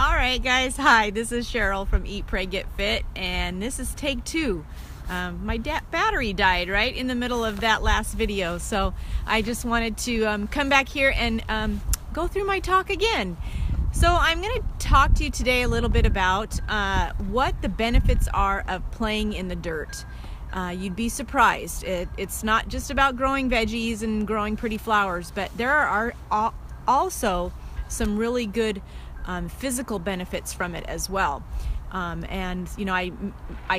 Alright guys, hi, this is Cheryl from Eat, Pray, Get Fit, and this is take two. My battery died right in the middle of that last video, so I just wanted to come back here and go through my talk again. So I'm going to talk to you today a little bit about what the benefits are of playing in the dirt. You'd be surprised. It's not just about growing veggies and growing pretty flowers, but there are also some really good physical benefits from it as well. And you know, I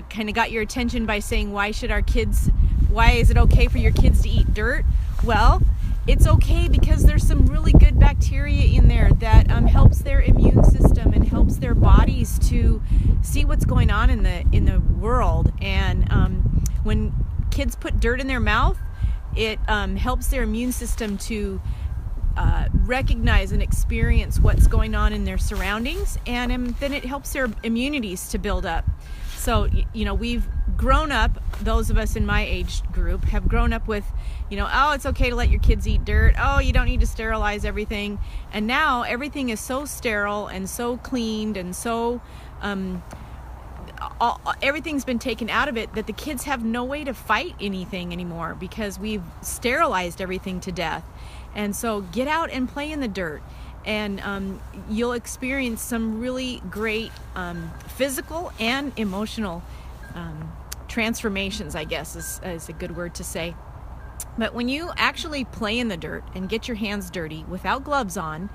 kind of got your attention by saying, why is it okay for your kids to eat dirt? Well, it's okay because there's some really good bacteria in there that helps their immune system and helps their bodies to see what's going on in the world. And when kids put dirt in their mouth, it helps their immune system to recognize and experience what's going on in their surroundings, and then it helps their immunities to build up. So, you know, we've grown up, those of us in my age group have grown up with, you know, oh, it's okay to let your kids eat dirt. Oh, you don't need to sterilize everything. And now everything is so sterile and so cleaned and so everything's been taken out of it that the kids have no way to fight anything anymore because we've sterilized everything to death. And so get out and play in the dirt, and you'll experience some really great physical and emotional transformations, I guess is a good word to say. But when you actually play in the dirt and get your hands dirty without gloves on,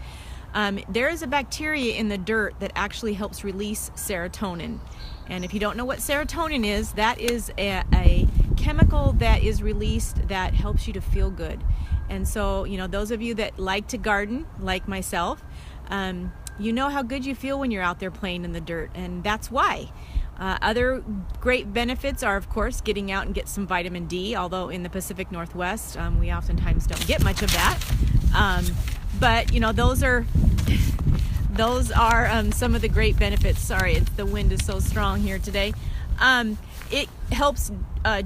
there is a bacteria in the dirt that actually helps release serotonin. And if you don't know what serotonin is, that is a chemical that is released that helps you to feel good. And so, you know, those of you that like to garden, like myself, you know how good you feel when you're out there playing in the dirt, and that's why. Other great benefits are, of course, getting out and get some vitamin D, although in the Pacific Northwest, we oftentimes don't get much of that. But, you know, those are some of the great benefits. Sorry, the wind is so strong here today. It helps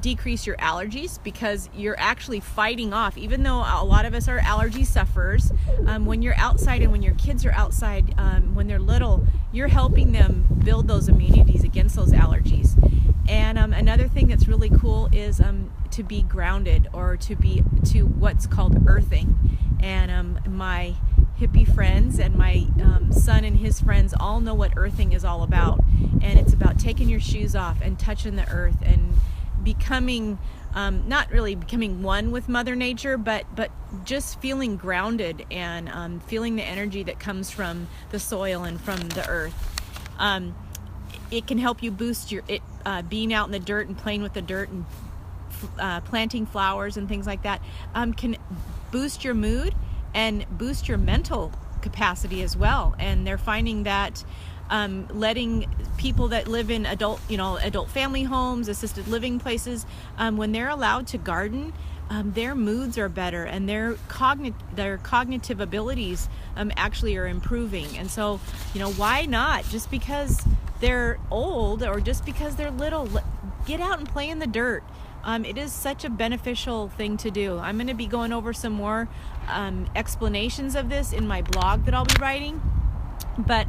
decrease your allergies because you're actually fighting off, even though a lot of us are allergy sufferers, when you're outside and when your kids are outside, when they're little, you're helping them build those immunities against those allergies. And another thing that's really cool is to be grounded, or to what's called earthing. And my hippie friends and my son and his friends all know what earthing is all about. And it's about taking your shoes off and touching the earth and becoming, not really becoming one with Mother Nature, but just feeling grounded and feeling the energy that comes from the soil and from the earth. It can help you boost being out in the dirt and playing with the dirt and planting flowers and things like that can boost your mood and boost your mental capacity as well. And they're finding that letting people that live in adult family homes, assisted living places, when they're allowed to garden, their moods are better, and their cognitive abilities actually are improving. And so, you know, why not? Just because they're old or just because they're little, get out and play in the dirt. It is such a beneficial thing to do. I'm going to be going over some more explanations of this in my blog that I'll be writing. But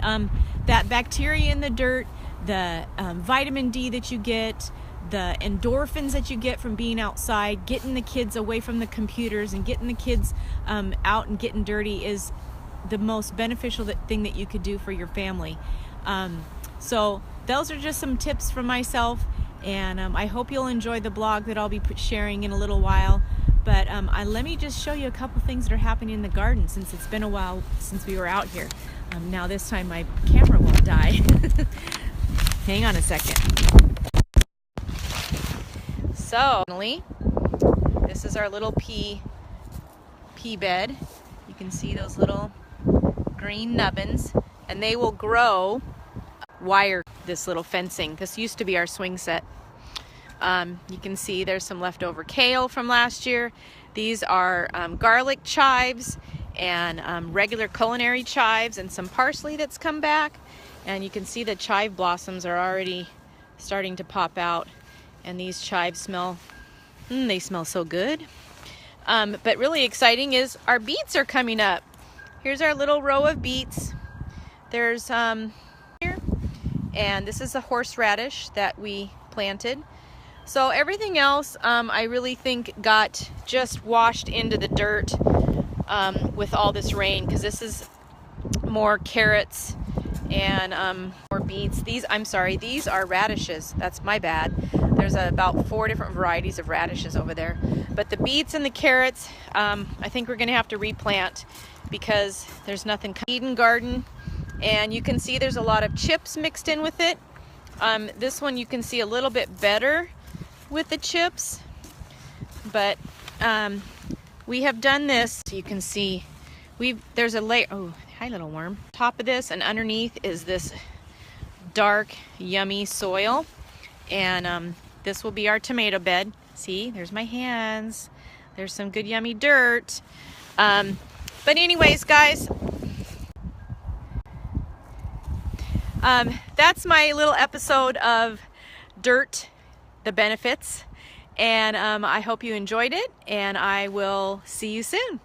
that bacteria in the dirt, the vitamin D that you get, the endorphins that you get from being outside, getting the kids away from the computers and getting the kids out and getting dirty is the most beneficial thing that you could do for your family. So those are just some tips from myself. And I hope you'll enjoy the blog that I'll be sharing in a little while. But let me just show you a couple things that are happening in the garden, since it's been a while since we were out here. Now this time my camera won't die. Hang on a second. So, this is our little pea bed. You can see those little green nubbins, and they will grow wire this little fencing. This used to be our swing set. You can see there's some leftover kale from last year. These are garlic chives and regular culinary chives, and some parsley that's come back. And you can see the chive blossoms are already starting to pop out, and these chives smell, they smell so good. But really exciting is our beets are coming up. Here's our little row of beets There's here, and this is a horseradish that we planted. So everything else I really think got just washed into the dirt with all this rain, because this is more carrots and more beets. These are radishes. That's my bad. There's about 4 different varieties of radishes over there. But the beets and the carrots, I think we're gonna have to replant because there's nothing. Eden garden, and you can see there's a lot of chips mixed in with it. This one you can see a little bit better with the chips, but we have done this. So you can see there's a layer. Oh, hi little worm. Top of this and underneath is this dark, yummy soil, and this will be our tomato bed. See, there's my hands. There's some good, yummy dirt. But anyways, guys, that's my little episode of Dirt, the benefits, and I hope you enjoyed it, and I will see you soon.